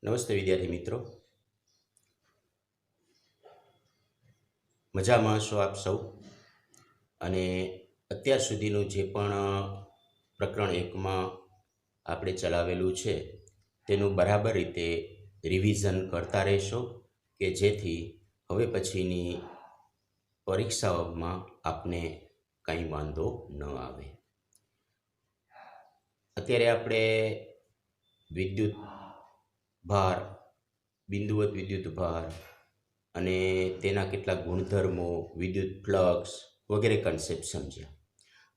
નમસ્તે વિદ્યાર્થી મિત્રો, મજામાં છો આપ સૌ? અને અત્યાર સુધીનું જે પણ પ્રકરણ એકમાં આપણે ચલાવેલું છે તેનું બરાબર રીતે રિવિઝન કરતા રહેશો કે જેથી હવે પછીની પરીક્ષાઓમાં આપને કંઈ વાંધો ન આવે. અત્યારે આપણે વિદ્યુત ભાર, બિંદુવત વિદ્યુત ભાર અને તેના કેટલાક ગુણધર્મો, વિદ્યુત ફ્લક્સ વગેરે કન્સેપ્ટ સમજ્યા.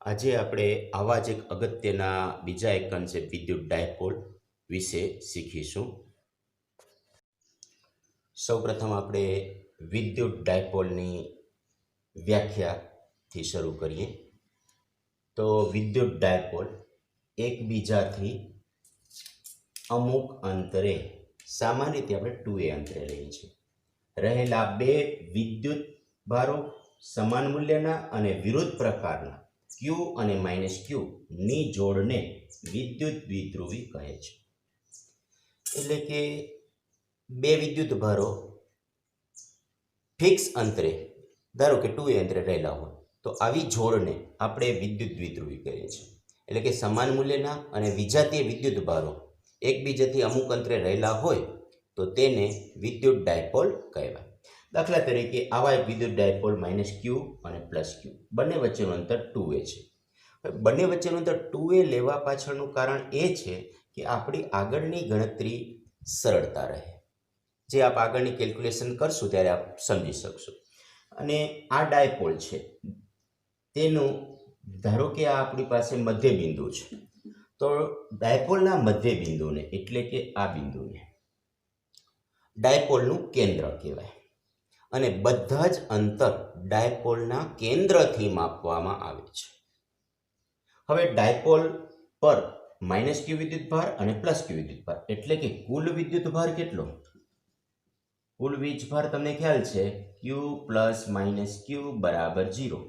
આજે આપણે આવા જ એક અગત્યના બીજા એક કન્સેપ્ટ વિદ્યુત ડાયપોલ વિશે શીખીશું. સૌપ્રથમ આપણે વિદ્યુત ડાયપોલની વ્યાખ્યાથી શરૂ કરીએ. તો વિદ્યુત ડાયપોલ એકબીજાથી અમુક અંતરે, સામાન્ય રીતે આપણે 2a અંતરે લઈએ છીએ, રહેલા બે વિદ્યુત ભારો સમાન મૂલ્યના અને વિરુદ્ધ પ્રકારના Q અને -Q ની જોડને વિદ્યુત દ્વિધ્રુવી કહે છે. એટલે કે બે વિદ્યુત ભારો ફિક્સ અંતરે, ધારો કે 2a અંતરે રહેલા હોય તો આવી જોડને આપણે વિદ્યુત દ્વિધ્રુવી કહીએ છીએ. એટલે કે સમાન મૂલ્યના અને વિજાતીય વિદ્યુત ભારો એકબીજાથી અમુક અંતરે રહેલા હોય તો તેને વિદ્યુત ડાયપોલ કહેવાય. દાખલા તરીકે આવા એક વિદ્યુત ડાયપોલ -Q અને +Q, બંને વચ્ચેનું અંતર 2a છે. બંને વચ્ચેનું અંતર 2a લેવા પાછળનું કારણ એ છે કે આપણી આગળની ગણતરી સરળતા રહે. જે આપ આગળની કેલ્ક્યુલેશન કરશું ત્યારે આપ સમજી શકશો. અને આ ડાયપોલ છે તેનું, ધારો કે આ આપણી પાસે મધ્ય બિંદુ છે, તો ડાયપોલના મધ્ય બિંદુને, એટલે કે આ બિંદુને ડાયપોલનું કેન્દ્ર કહેવાય. અને બધા જ અંતર ડાયપોલના કેન્દ્રથી માપવામાં આવે છે. હવે ડાયપોલ પર -Q વિદ્યુત ભાર અને +Q વિદ્યુત ભાર, એટલે કે કુલ વિદ્યુત ભાર કેટલો? કુલ વીજભાર તમને ખ્યાલ છે Q + -Q બરાબર 0.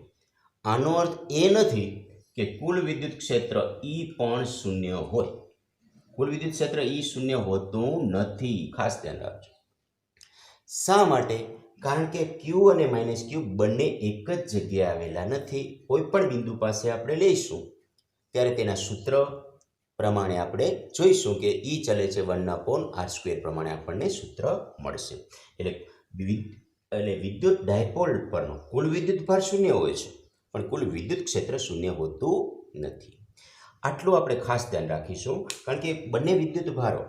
આનો અર્થ એ નથી કે કુલ વિદ્યુત ક્ષેત્ર E પણ શૂન્ય હોય. કુલ વિદ્યુત ક્ષેત્ર E શૂન્ય હોતું નથી, ખાસ ધ્યાન રાખજો. શા માટે? કારણ કે Q અને -Q બંને એક જ જગ્યાએ આવેલા નથી. કોઈ પણ બિંદુ પાસે આપણે લઈશું ત્યારે તેના સૂત્ર પ્રમાણે આપણે જોઈશું કે E ચલે છે 1/r² પ્રમાણે આપણને સૂત્ર મળશે. એટલે વિદ્યુત ડાયપોલ પરનો કુલ વિદ્યુત ભાર શૂન્ય હોય છે, પણ કુલ વિદ્યુત ક્ષેત્ર શૂન્ય હોતું નથી. આટલું આપણે ખાસ ધ્યાન રાખીશું, કારણ કે બંને વિદ્યુત ભારો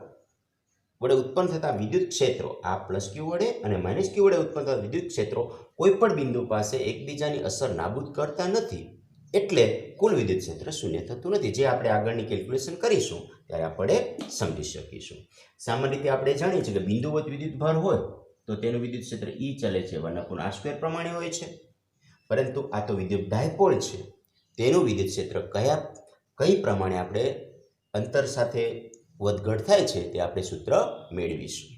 વડે ઉત્પન્ન થતા વિદ્યુત ક્ષેત્રો, આ +Q વડે અને -Q વડે ઉત્પન્ન થતા વિદ્યુત ક્ષેત્રો કોઈ પણ બિંદુ પાસે એકબીજાની અસર નાબૂદ કરતા નથી. એટલે કુલ વિદ્યુત ક્ષેત્ર શૂન્ય થતું નથી. જે આપણે આગળની કેલ્ક્યુલેશન કરીશું ત્યારે આપણે સમજી શકીશું. સામાન્ય રીતે આપણે જાણીએ છીએ કે બિંદુવત વિદ્યુત ભાર હોય તો તેનું વિદ્યુત ક્ષેત્ર E ચલે છે 1/r² પ્રમાણે હોય છે. પરંતુ આ તો વિદ્યુત ડાયપોલ છે, તેનું વિદ્યુત ક્ષેત્ર કઈ પ્રમાણે આપણે અંતર સાથે વધઘટ થાય છે તે આપણે સૂત્ર મેળવીશું.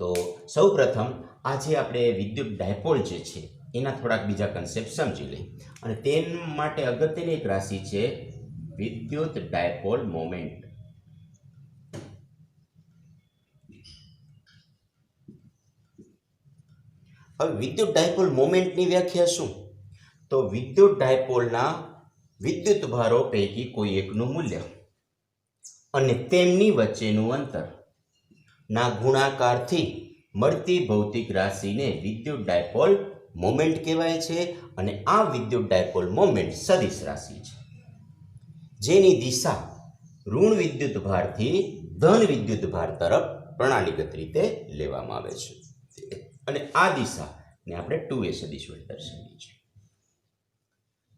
તો સૌપ્રથમ આજે આપણે વિદ્યુત ડાયપોલ જે છે એના થોડાક બીજા કન્સેપ્ટ સમજી લઈએ. અને તે માટે અગત્યની એક રાશિ છે વિદ્યુત ડાયપોલ મોમેન્ટ. હવે વિદ્યુત ડાયપોલ મોમેન્ટની વ્યાખ્યા શું? તો વિદ્યુત ડાયપોલના વિદ્યુત ભારો પૈકી કોઈ એકનું મૂલ્ય અને તેમની વચ્ચેનું અંતર ના ગુણાકારથી મળતી ભૌતિક રાશિને વિદ્યુત ડાયપોલ મોમેન્ટ કહેવાય છે. અને આ વિદ્યુત ડાયપોલ મોમેન્ટ સદિશ રાશિ છે, જેની દિશા ઋણ વિદ્યુત ભારથી ધન વિદ્યુત ભાર તરફ પ્રણાલીગત રીતે લેવામાં આવે છે. અને આ દિશાને આપણે 2a સદિશ વડે દર્શાવીએ છીએ.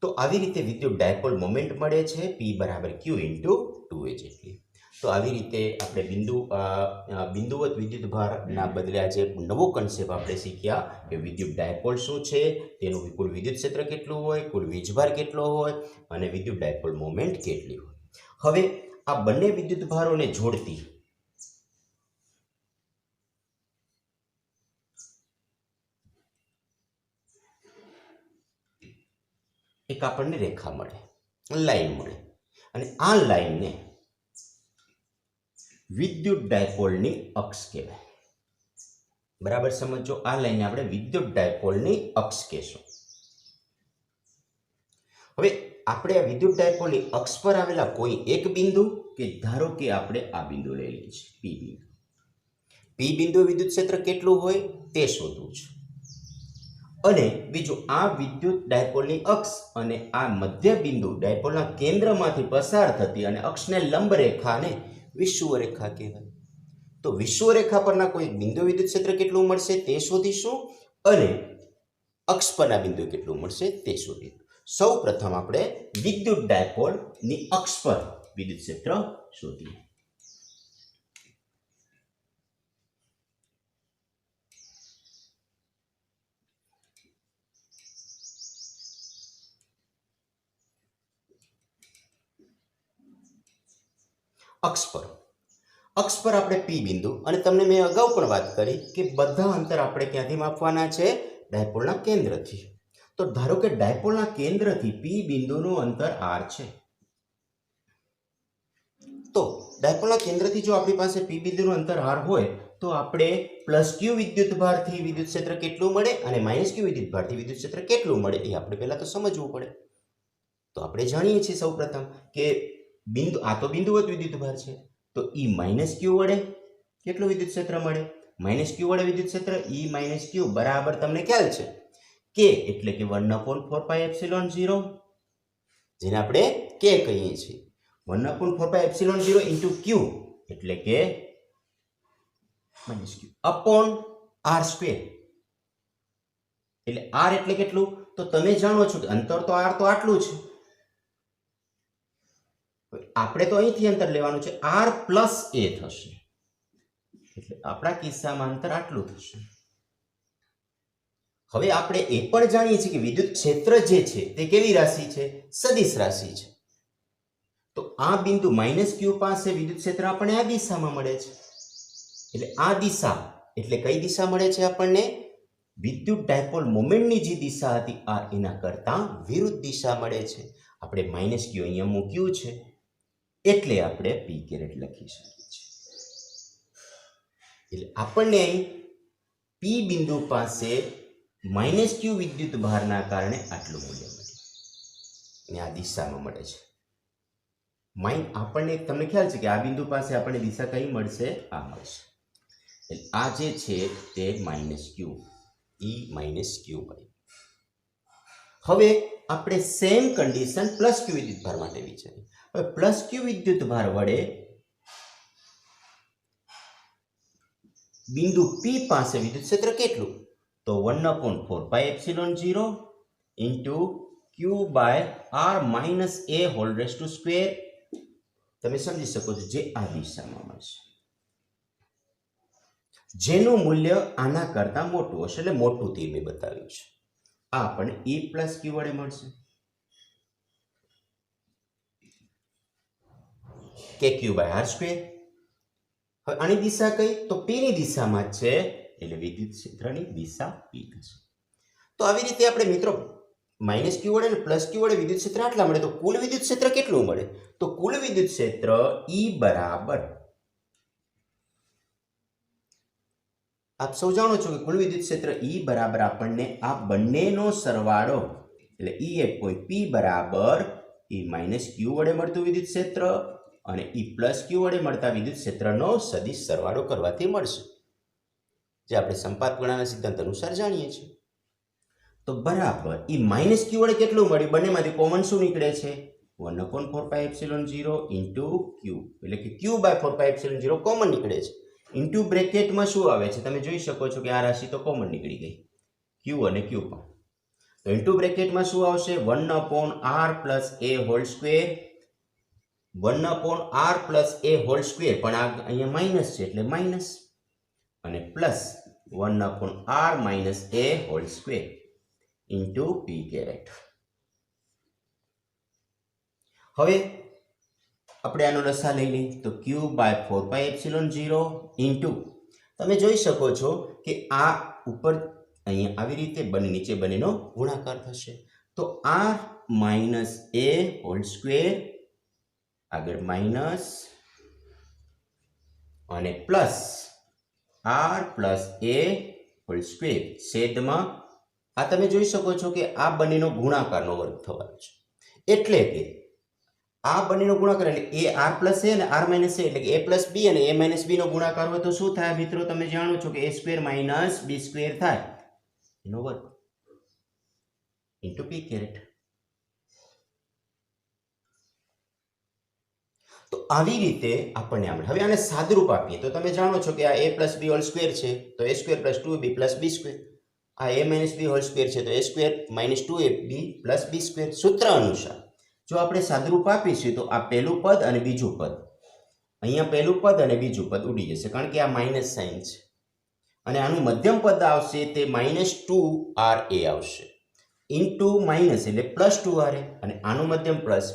તો આવી રીતે વિદ્યુત ડાયપોલ મોમેન્ટ મળે છે P = Q × 2a જેટલી. તો આવી રીતે આપણે બિંદુવત વિદ્યુત ભારના બદલે આજે નવો કન્સેપ્ટ આપણે શીખ્યા કે વિદ્યુત ડાયપોલ શું છે, તેનું કુલ વિદ્યુત ક્ષેત્ર કેટલું હોય, કુલ વીજભાર કેટલો હોય અને વિદ્યુત ડાયપોલ મોમેન્ટ કેટલી હોય. હવે આ બંને વિદ્યુત ભારોને જોડતી એક આપણને રેખા મળે, લાઈન મળે. અને આ લાઈનને વિદ્યુત ડાયપોલની અક્ષ કહેવાય. બરાબર સમજો, આ લાઈને આપણે વિદ્યુત ડાયપોલની અક્ષ કહેશું. હવે આપણે આ વિદ્યુત ડાયપોલની અક્ષ પર આવેલા કોઈ એક બિંદુ, કે ધારો કે આપણે આ બિંદુ લઈ લઈએ છીએ, પી બિંદુ. પી બિંદુ વિદ્યુત ક્ષેત્ર કેટલું હોય તે શોધવું છે. અને બીજું, આ વિદ્યુત ડાયપોલની અક્ષ અને આ મધ્ય બિંદુ ડાયપોલના કેન્દ્રમાંથી પસાર થતી અને અક્ષને લંબ રેખાને વિષુવરેખા કહેવાય. તો વિષુવરેખા પરના કોઈ બિંદુ વિદ્યુત ક્ષેત્ર કેટલું મળશે તે શોધીશું, અને અક્ષ પરના બિંદુ કેટલું મળશે તે શોધીશું. સૌ પ્રથમ આપણે વિદ્યુત ડાયપોલની અક્ષ પર વિદ્યુત ક્ષેત્ર શોધીએ. અક્ષ પર આપણે પી બિંદુ, અને તમને મેં અગાઉ પણ વાત કરી કે બધા અંતર આપણે ક્યાંથી માપવાના છે? ડાયપોલના કેન્દ્રથી. તો ધારો કે ડાયપોલના કેન્દ્રથી પી બિંદુનું અંતર r છે. તો ડાયપોલના કેન્દ્રથી જો આપણી પાસે પી બિંદુનું અંતર r હોય તો આપણે પ્લસ ક્યુ વિદ્યુત ભારથી વિદ્યુત ક્ષેત્ર કેટલું મળે અને માઇનસ ક્યુ વિદ્યુત ભારથી વિદ્યુત ક્ષેત્ર કેટલું મળે એ આપણે પહેલા તો સમજવું પડે. તો આપણે જાણીએ છીએ સૌપ્રથમ કે બિંદુ, આ તો બિંદુવત વિદ્યુત ભાર છે, તો ઈ માઇનસ ક્યુ વડે કેટલું વિદ્યુત ક્ષેત્ર મળે? માઇનસ ક્યુ વડે વિદ્યુત ક્ષેત્ર ઈ માઇનસ ક્યુ બરાબર તમને ખ્યાલ છે કે એટલે કે 1/4πε0, જેને આપણે કે કહીએ છીએ. 1/4πε0 ઇન્ટુ ક્યુ એટલે કે માઇનસ ક્યુ અપોન r સ્ક્વેર. એટલે r એટલે કેટલું? તો તમે જાણો છો કે અંતર તો r તો આટલું છે. આપણે તો અહીંથી અંતર લેવાનું છે, r પ્લસ a થશે. એટલે આપણા કિસ્સામાં અંતર આટલું થશે. હવે આપણે એ પણ જાણીએ છીએ કે વિદ્યુત ક્ષેત્ર જે છે તે કેવી રાશિ છે? સદિશ રાશિ છે. તો આ બિંદુ માઇનસ ક્યુ પાસે વિદ્યુત ક્ષેત્ર આપણને આ દિશામાં મળે છે. એટલે આ દિશા એટલે કઈ દિશા મળે છે આપણને? વિદ્યુત ડાયપોલ મોમેન્ટની જે દિશા હતી આ એના કરતા વિરુદ્ધ દિશા મળે છે. આપણે માઇનસ ક્યુ અહીંયા મૂક્યું છે એટલે આપણે પી કેરેટ લખી શકીએ છીએ. એટલે આપણને અહીં પી બિંદુ પાસે માઇનસ ક્યુ વિદ્યુત ભારના કારણે આટલું મૂલ્ય મળે અને આ દિશામાં મળે છે. આપણને તમને ખ્યાલ છે કે આ બિંદુ પાસે આપણને દિશા કઈ મળશે? આ મળશે. એટલે આ જે છે તે માઇનસ ક્યુ, ઈ માઇનસ ક્યુ મળે. હવે આપણે સેમ કન્ડિશન પ્લસ ક્યુ વિદ્યુત ભાર માટે વિચારીએ. હવે પ્લસ ક્યુ વિદ્યુત ભાર વડે બિંદુ પી પાસે વિદ્યુત ક્ષેત્ર કેટલું? તો 1/4πε0 into q by r minus a whole raise to square. તમે સમજી શકો છો જે આ દિશામાં મળશે, જેનું મૂલ્ય આના કરતા મોટું હશે. એટલે મોટું તીર મેં બતાવ્યું છે. આ આપણને e પ્લસ ક્યુ વડે મળશે કે ક્યુ બાય r સ્ક્વેર. હવે આની દિશા કઈ? તો p ની દિશામાં જ છે, એટલે વિદ્યુત ક્ષેત્રની દિશા p થશે. તો આવી રીતે આપણે મિત્રો માઇનસ ક્યુ વડે અને પ્લસ ક્યુ વડે વિદ્યુત ક્ષેત્ર આટલા મળે, તો કુલ વિદ્યુત ક્ષેત્ર કેટલું મળે? તો કુલ વિદ્યુત ક્ષેત્ર E બરાબર, આપ સૌ જાણો છો કે કુલ વિદ્યુત ક્ષેત્ર E બરાબર આપણને આ બંનેનો સરવાળો, એટલે E એક પોઈન્ટ P બરાબર E માઇનસ ક્યુ વડે મળતું વિદ્યુત ક્ષેત્ર અને E પ્લસ ક્યુ વડે મળતા વિદ્યુત ક્ષેત્રનો સદિશ સરવાળો કરવાથી મળશે, જે આપણે સંપાત ગુણાના સિદ્ધાંત અનુસાર જાણીએ છીએ. તો બરાબર E માઇનસ ક્યુ વડે કેટલું મળ્યું? બંનેમાંથી કોમન શું નીકળે છે? 1/4πε0 ઇન્ટુ ક્યુ, એટલે કે ક્યુ બાય 4πε0 કોમન નીકળે છે. ઇન્ટુ બ્રેકેટમાં શું આવે છે? તમે જોઈ શકો છો કે આ રાશિ તો કોમન નીકળી ગઈ, ક્યુ અને ક્યુ પણ. તો ઇન્ટુ બ્રેકેટમાં શું આવશે? 1/r plus a whole square, 1/r plus a whole square, પણ આ અહીંયા માઇનસ છે એટલે માઇનસ, અને plus 1/r minus a whole square into P caret. હવે આપણે આનો લસા લઈ લઈએ તો ક્યુ બાય 4πε0 ઇન્ટુ, તમે જોઈ શકો છો કે આ ઉપર અહીંયા આવી રીતે બંને નીચે બંનેનો ગુણાકાર થશે. તો r minus a whole square, આગળ માઇનસ અને પ્લસ આર પ્લસ એ હોલ સ્ક્વેર છેદમાં આ તમે જોઈ શકો છો કે આ બંનેનો ગુણાકારનો વર્ગ થવાનો છે, એટલે કે આ બંનેનો ગુણાકાર એટલે એ આર પ્લસ એ અને આર માઇનસ એ એટલે કે એ પ્લસ બી અને એ માઇનસ બી નો ગુણાકાર હોય તો શું થાય મિત્રો? તમે જાણો છો કે એ સ્ક્વેર માઇનસ બી સ્ક્વેર થાય એનો વર્ગ ઇન્ટુ પી કેરેટ. તો આવી રીતે આપણને આવડે. હવે આને સાદરૂપ આપીએ તો તમે જાણો છો કે આ a plus B whole square છે તો a square plus 2ab plus B square. આ a minus B whole square છે તો a square minus 2ab plus B square. સૂત્ર અનુસાર જો આપણે સાદરૂપ આપીશું તો આ પહેલું પદ અને બીજું પદ, અહીંયા પહેલું પદ અને બીજું પદ ઉડી જશે કારણ કે આ માઇનસ સાઇન છે, અને આનું મધ્યમ પદ આવશે તે માઇનસ 2ra આવશે ઇન્ટુ માઇનસ એટલે પ્લસ 2ra, અને આનું મધ્યમ પ્લસ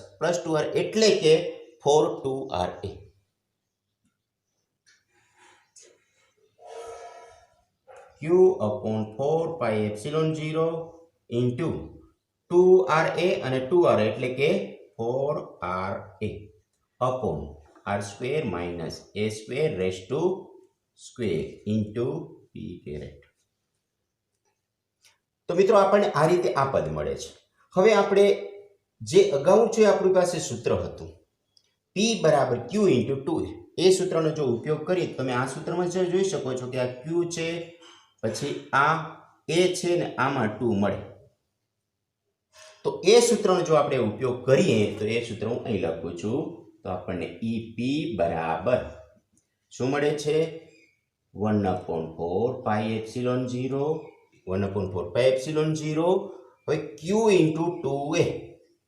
2r એટલે કે 4 2ra. q upon 4 pi epsilon 0 into 2ra અને 2r એટલે કે 4ra upon r square minus a square raised to square into p caret. તો મિત્રો આપણને આ રીતે આ પદ મળે છે. હવે આપણે જે અગાઉ છે આપણી પાસે સૂત્ર હતું p બરાબર q into 2a, એ સૂત્રનો જો ઉપયોગ કરીએ તમે આ સૂત્રમાં જોઈ શકો છો કે આ q છે પછી આ a છે ને આમાં 2 મળે. તો એ સૂત્રનો જો આપણે ઉપયોગ કરીએ તો એ સૂત્ર હું અહીં લખું છું તો આપણને EP બરાબર શું મળે છે? 1/4 pi epsilon 0 1/4 pi epsilon 0. હવે q into 2a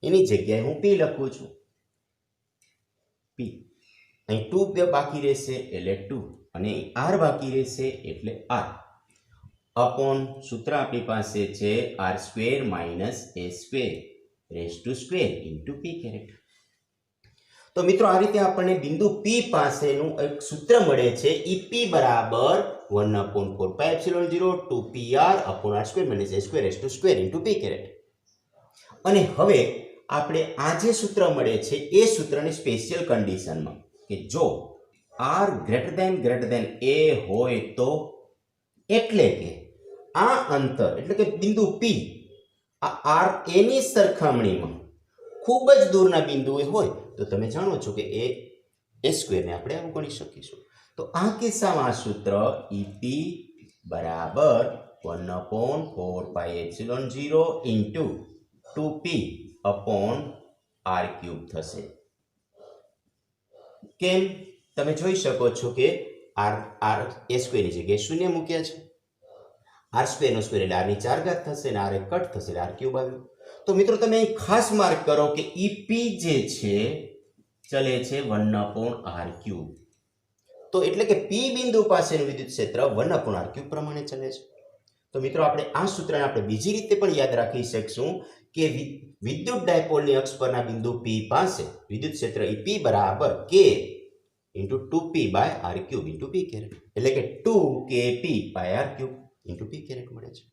એની જગ્યાએ હું p લખું છું p. અહીં 2 બાકી રહેશે એટલે 2 અને r બાકી રહેશે એટલે r અપોન સૂત્ર આપણી પાસે છે r square minus a square raise to square into p caret. તો મિત્રો આ રીતે આપણને બિંદુ p પાસેનું એક સૂત્ર મળે છે EP બરાબર 1/4 pi epsilon 0 2pr upon r square minus a square raised to square into p caret. અને હવે આપણે આ જે સૂત્ર મળે છે એ સૂત્રની સ્પેશિયલ કન્ડિશનમાં કે જો r greater than a હોય તો, એટલે કે આ અંતર એટલે કે બિંદુ p આ r a ની સરખામણીમાં ખૂબ જ દૂરના બિંદુએ હોય તો તમે જાણો છો કે a સ્ક્વેર ને આપણે અવગણી શકીશું. તો આ કિસ્સામાં આ સૂત્ર EP બરાબર 1/4 pi epsilon 0 into 2p upon r cube થશે. કેમ? તમે જોઈ શકો છો કે r a સ્ક્વેર ની જગ્યાએ શૂન્ય મૂક્યા છે. r સ્ક્વેર નો સ્ક્વેર એટલે r ની 4 ઘાત થશે અને r એક કટ થશે એટલે r ક્યુબ આવ્યું. તો મિત્રો તમે અહીં ખાસ માર્ક કરો કે EP જે છે ચલે છે 1/r ક્યુબ. તો એટલે કે p બિંદુ પાસેનું વિદ્યુત ક્ષેત્ર 1/r ક્યુબ પ્રમાણે ચલે છે. તો મિત્રો આપણે આ સૂત્રને આપણે બીજી રીતે પણ યાદ રાખી શકશું કે વિદ્યુત ડાયપોલની અક્ષ પરના બિંદુ p પાસે વિદ્યુત ક્ષેત્ર EP બરાબર k into 2p by r cube into p caret, એટલે કે 2kp by r cube into p caret મળે છે.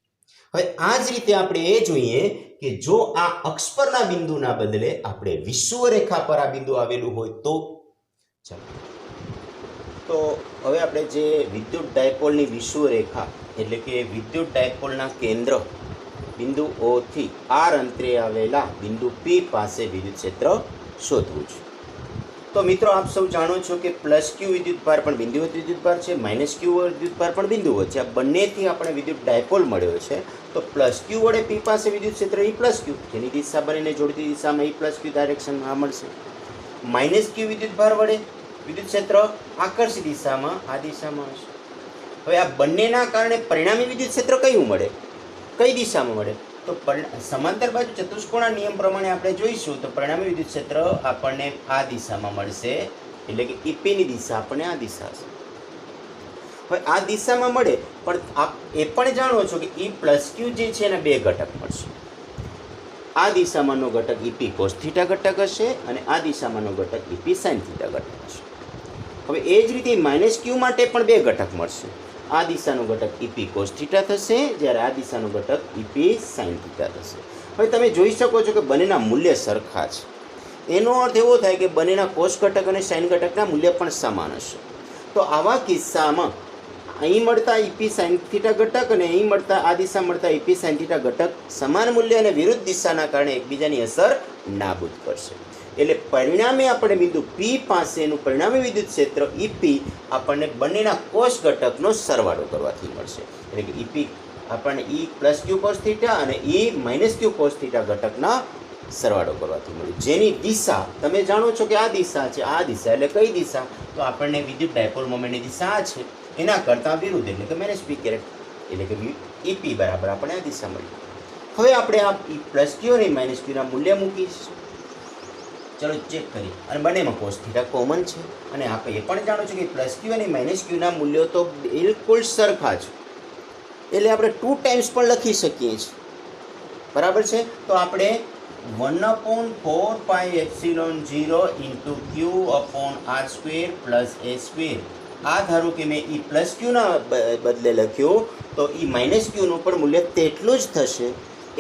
હવે આ જ રીતે આપણે એ જોઈએ કે જો આ અક્ષ પરના બિંદુના બદલે આપણે વિષુવરેખા પર આ બિંદુ આવેલું હોય તો ચાલો તો હવે આપણે જે વિદ્યુત ડાયપોલની વિષુવરેખા એટલે કે વિદ્યુત ડાયપોલના કેન્દ્ર બિંદુ O થી r અંતરે આવેલા બિંદુ P પાસે વિદ્યુત ક્ષેત્ર શોધવું છે. તો મિત્રો આપ સૌ જાણો છો કે પ્લસ q વિદ્યુતભાર પણ બિંદુવત વિદ્યુતભાર છે, માઇનસ q વિદ્યુતભાર પણ બિંદુવત છે. આ બંનેથી આપણે વિદ્યુત ડાયપોલ મળ્યો છે. તો પ્લસ q વડે p પાસે વિદ્યુત ક્ષેત્ર E પ્લસ q, જેની દિશા બંનેને જોડતી દિશામાં E પ્લસ q ડાયરેક્શનમાં મળશે. માઇનસ q વિદ્યુતભાર વડે વિદ્યુત ક્ષેત્ર આકર્ષી દિશામાં આ દિશામાં હશે. હવે આ બંનેના કારણે પરિણામી વિદ્યુત ક્ષેત્ર કયું મળે, કઈ દિશામાં મળે? તો સમાંતર બાજુ ચતુષ્કોણના નિયમ પ્રમાણે આપણે જોઈશું તો પરિણામી વિદ્યુત ક્ષેત્ર આપણને આ દિશામાં મળશે, એટલે કે EP ની દિશા આપણને આ દિશા હશે. હવે આ દિશામાં મળે પણ આપ એ પણ જાણો છો કે E પ્લસ Q જે છે એના બે ઘટક મળશે. આ દિશામાંનો ઘટક EP cos θ ઘટક હશે અને આ દિશામાંનો ઘટક EP sin θ ઘટક હશે. હવે એ જ રીતે માઇનસ Q માટે પણ બે ઘટક મળશે. આ દિશાનો ઘટક EP cos θ થશે જ્યારે આ દિશાનો ઘટક EP sin θ થશે. હવે તમે જોઈ શકો છો કે બંનેના મૂલ્ય સરખા છે. એનો અર્થ એવો થાય કે બંનેના કોસ ઘટક અને સાઇન ઘટકના મૂલ્ય પણ સમાન હશે. તો આવા કિસ્સામાં અહીં મળતા ઈપી સાઇન થીટા ઘટક અને અહીં મળતા આ દિશા મળતા ઈપી સાઇન થીટા ઘટક સમાન મૂલ્ય અને વિરુદ્ધ દિશાના કારણે એકબીજાની અસર નાબૂદ કરશે. એટલે પરિણામે આપણે બિંદુ પી પાસેનું પરિણામી વિદ્યુત ક્ષેત્ર ઈપી આપણને બંનેના કોસ ઘટકનો સરવાળો કરવાથી મળશે. એટલે કે ઈપી આપણને ઈ પ્લસ ક્યુ કોસ થીટા અને ઈ માઇનસ ક્યુ કોસ થીટા ઘટકના સરવાળો કરવાથી મળ્યું, જેની દિશા તમે જાણો છો કે આ દિશા છે. આ દિશા એટલે કઈ દિશા? તો આપણને વિદ્યુત ડાયપોલ મોમેન્ટની દિશા આ છે, એના કરતાં વિરુદ્ધ એટલે કે માઇનસ પી કેરેટ, એટલે કે ઈપી બરાબર આપણને આ દિશા મળી. હવે આપણે આ પ્લસ ક્યુ અને માઇનસ ક્યુના મૂલ્ય મૂકીશું. ચલો ચેક કરીએ. અને બંનેમાં કોસ થીટા કોમન છે અને આપણે એ પણ જાણો છો કે પ્લસ ક્યુ અને માઇનસ ક્યુના મૂલ્યો તો બિલકુલ સરખા છે, એટલે આપણે 2 ટાઈમ્સ પણ લખી શકીએ છીએ. બરાબર છે. તો આપણે 1/4πε0 into Q upon R square plus A square, આ ધારો કે મેં ઈ પ્લસ ક્યુના બદલે લખ્યું તો ઈ માઇનસ ક્યુનું પણ મૂલ્ય તેટલું જ થશે,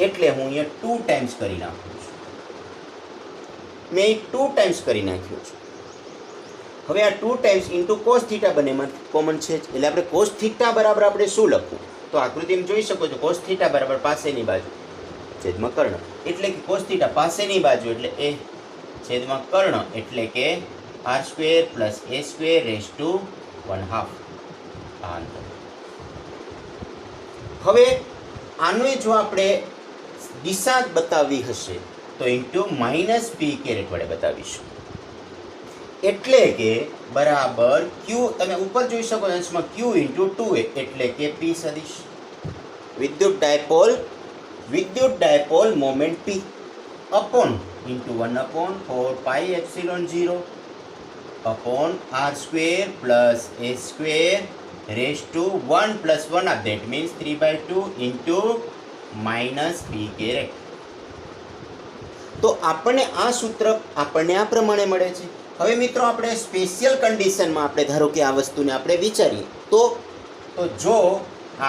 એટલે હું અહીંયા 2 ટાઈમ્સ કરી નાખું છું. મેં 2 ટાઈમ્સ કરી નાખ્યું છે. હવે આ 2 ટાઈમ્સ ઇન્ટુ કોસ થીટા બંનેમાં કોમન છે, એટલે આપણે કોસ થીટા બરાબર આપણે શું લખવું? તો આકૃતિમાં જોઈ શકો છો કોસ થીટા બરાબર પાસેની બાજુ છેદમાં કર્ણ, એટલે કે કોસ થીટા પાસેની બાજુ એટલે એ છેદમાં કર્ણ, એટલે કે R square plus A square raise two 1/2 આ અંતર. હવે આનું જો આપણે દિશા બતાવવી હશે તો ઇન્ટુ માઇનસ પી કેરેટ વડે બતાવીશું, એટલે કે બરાબર ક્યુ તમે ઉપર જોઈ શકો અંશમાં ક્યુ ઇન્ટુ 2a, એટલે કે પી સદિશ વિદ્યુત dipole moment P upon into 1/4πε0 upon R square plus A square raise to 1 + 1 of that means 3/2 into minus P caret. તો આપણને આ સૂત્ર આપણને આ પ્રમાણે મળે છે. હવે મિત્રો આપણે સ્પેશિયલ કન્ડિશનમાં આપણે ધારો કે આ વસ્તુને આપણે વિચારીએ તો જો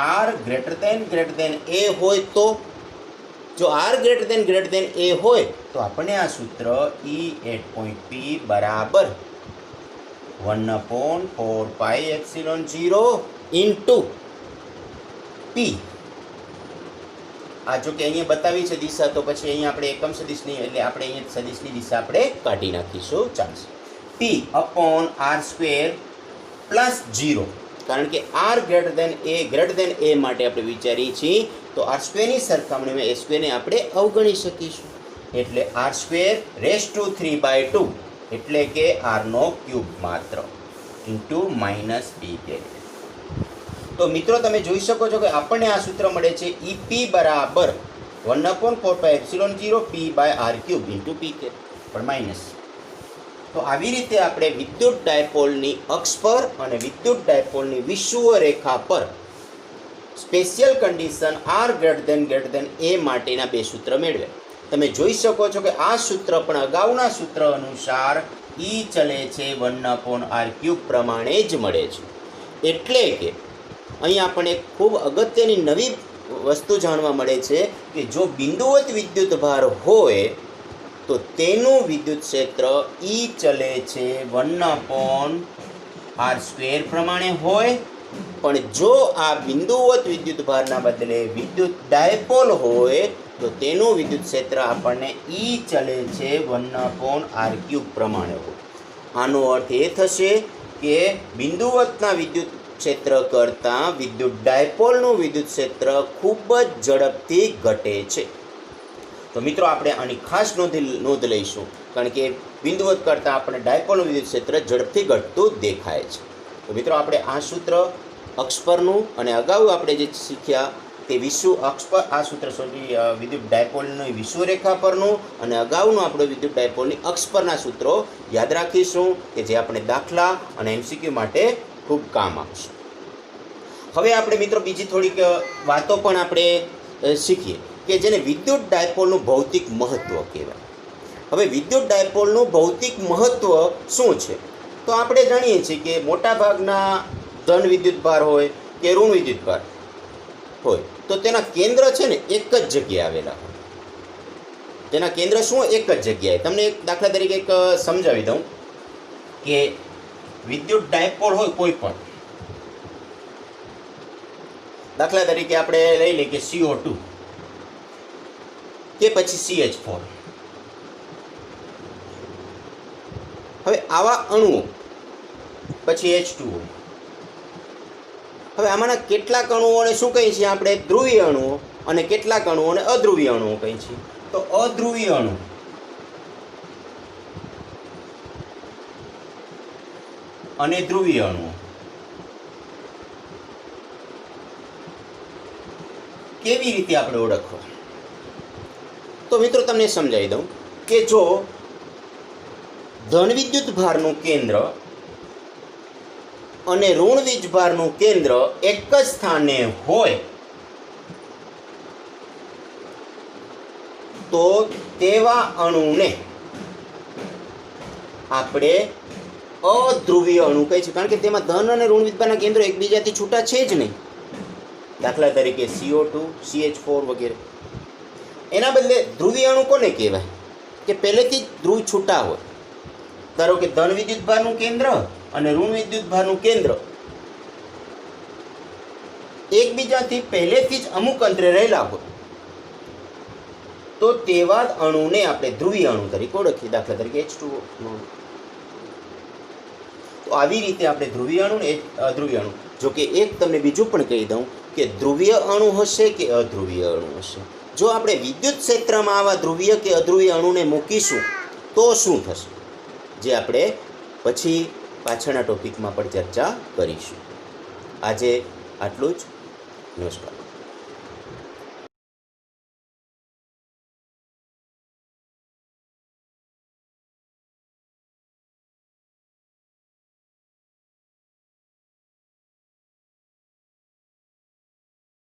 આર ગ્રેટર દેન એ હોય તો જો આર ગ્રેટર દેન એ હોય તો આપણને આ સૂત્ર E8.P બરાબર 1/4πε0 ઇન્ટુ પી. આ જો કે અહીંયા બતાવી છે દિશા, તો પછી અહીંયા આપણે એકમ સદિશની એટલે આપણે અહીંયા સદિશની દિશા આપણે કાઢી નાખીશું, ચાલશે. પી અપોન આર સ્ક્વેર પ્લસ 0, કારણ કે આર ગ્રેટર દેન એ માટે આપણે વિચારીએ છીએ તો આર સ્ક્વેરની સરખામણીમાં એ સ્ક્વેરને આપણે અવગણી શકીશું, એટલે આર સ્ક્વેર રેઝ ટુ 3/2, એટલે કે આરનો ક્યુબ માત્ર ઇન્ટુ માઇનસ પી કેરેટ. તો મિત્રો તમે જોઈ શકો છો કે આપણને આ સૂત્ર મળે છે ઈપી બરાબર 1/4πε0 p/r³ ઇન્ટુ પી કેરેટ પણ માઇનસ. તો આવી રીતે આપણે વિદ્યુત ડાયપોલની અક્ષ પર અને વિદ્યુત ડાયપોલની વિષુવ રેખા પર special condition R greater than A માટેના બે સૂત્ર મેળવ્યા. તમે જોઈ શકો છો કે આ સૂત્ર પણ અગાઉના સૂત્ર અનુસાર ઈ ચલે છે 1/r³ પ્રમાણે જ મળે છે. એટલે કે અહીં આપણને ખૂબ અગત્યની નવી વસ્તુ જાણવા મળે છે કે જો બિંદુવત વિદ્યુત ભાર હોય તો તેનું વિદ્યુત ક્ષેત્ર ઈ ચલે છે 1/r² પ્રમાણે હોય, પણ જો આ બિંદુવત વિદ્યુત ભારના બદલે વિદ્યુત ડાયપોલ હોય તો તેનું વિદ્યુત ક્ષેત્ર આપણને ઈ ચલે છે 1/r³ પ્રમાણે હોય. આનો અર્થ એ થશે કે બિંદુવતના વિદ્યુત ક્ષેત્ર કરતાં વિદ્યુત ડાયપોલનું વિદ્યુત ક્ષેત્ર ખૂબ જ ઝડપથી ઘટે છે. તો મિત્રો આપણે આની ખાસ નોંધ લઈશું, કારણ કે બિંદુવત કરતાં આપણે ડાયપોલનું વિદ્યુત ક્ષેત્ર ઝડપથી ઘટતું દેખાય છે. તો મિત્રો આપણે આ સૂત્ર અક્ષ પરનું અને અગાઉ આપણે જે શીખ્યા તે વિષુવ અક્ષ પર આ સૂત્ર વિદ્યુત ડાયપોલની વિષુવ રેખા પરનું અને અગાઉનું આપણે વિદ્યુત ડાયપોલની અક્ષ પરના સૂત્રો યાદ રાખીશું કે જે આપણે દાખલા અને MCQ માટે ખૂબ કામ આપશે. હવે આપણે મિત્રો બીજી થોડીક વાતો પણ આપણે શીખીએ કે જેને વિદ્યુત ડાયપોલનું ભૌતિક મહત્ત્વ કહેવાય. હવે વિદ્યુત ડાયપોલનું ભૌતિક મહત્ત્વ શું છે? તો આપણે જાણીએ છીએ કે મોટાભાગના ધન વિદ્યુત ભાર હોય કે ઋણ વિદ્યુત ભાર હોય તો તેના કેન્દ્ર છે ને એક જ જગ્યાએ આવેલા હોય. તેના કેન્દ્ર શું એક જ જગ્યાએ. તમને એક દાખલા તરીકે એક સમજાવી દઉં કે વિદ્યુત ડાયપોલ હોય કોઈ પણ, દાખલા તરીકે આપણે લઈ લઈએ કે CO2 કે પછી CH4. હવે આવા અણુઓ, પછી H2O. હવે આમાંના કેટલાક અણુઓને શું કહીએ છીએ આપણે? ધ્રુવીય અણુઓ, અને કેટલાક અણુઓને અધ્રુવીય અણુઓ કહીએ છીએ. તો અધ્રુવીય અણુ અને ધ્રુવીય અણુઓ કેવી રીતે આપણે ઓળખવા? તો મિત્રો તમને સમજાવી દઉં કે જો ધન વિદ્યુત ભારનું કેન્દ્ર અને ઋણ વીજભારનું કેન્દ્ર એક જ સ્થાને હોય તો તેવા અણુને આપણે અધ્રુવીય અણુ કહે છે, કારણ કે તેમાં ધન અને ઋણ વીજભારના કેન્દ્રો એકબીજાથી છૂટા છે જ નહીં. દાખલા તરીકે CO2, CH4 વગેરે. એના બદલે ધ્રુવીય અણુ કોને કહેવાય? કે પહેલેથી જ ધ્રુવ છૂટા હોય. ધારો કે ધન વિદ્યુત ભારનું કેન્દ્ર અને ઋણ વિદ્યુત ભારનું કેન્દ્ર એકબીજાથી પહેલેથી જ અમુક અંતરે રહેલા હોય તો તેવા જ અણુને આપણે ધ્રુવીય અણુ તરીકે ઓળખીએ. દાખલા તરીકે H2O. તો આવી રીતે આપણે ધ્રુવીય અણુ ને અધ્રુવીય અણુ. જો કે એક તમને બીજું પણ કહી દઉં કે ધ્રુવીય અણુ હશે કે અધ્રુવીય અણુ હશે, જો આપણે વિદ્યુત ક્ષેત્રમાં આવા ધ્રુવીય કે અધ્રુવીય અણુને મૂકીશું તો શું થશે, જે આપણે પછી પાછળના ટોપિકમાં પણ ચર્ચા કરીશું. આજે આટલું જ. નમસ્કાર.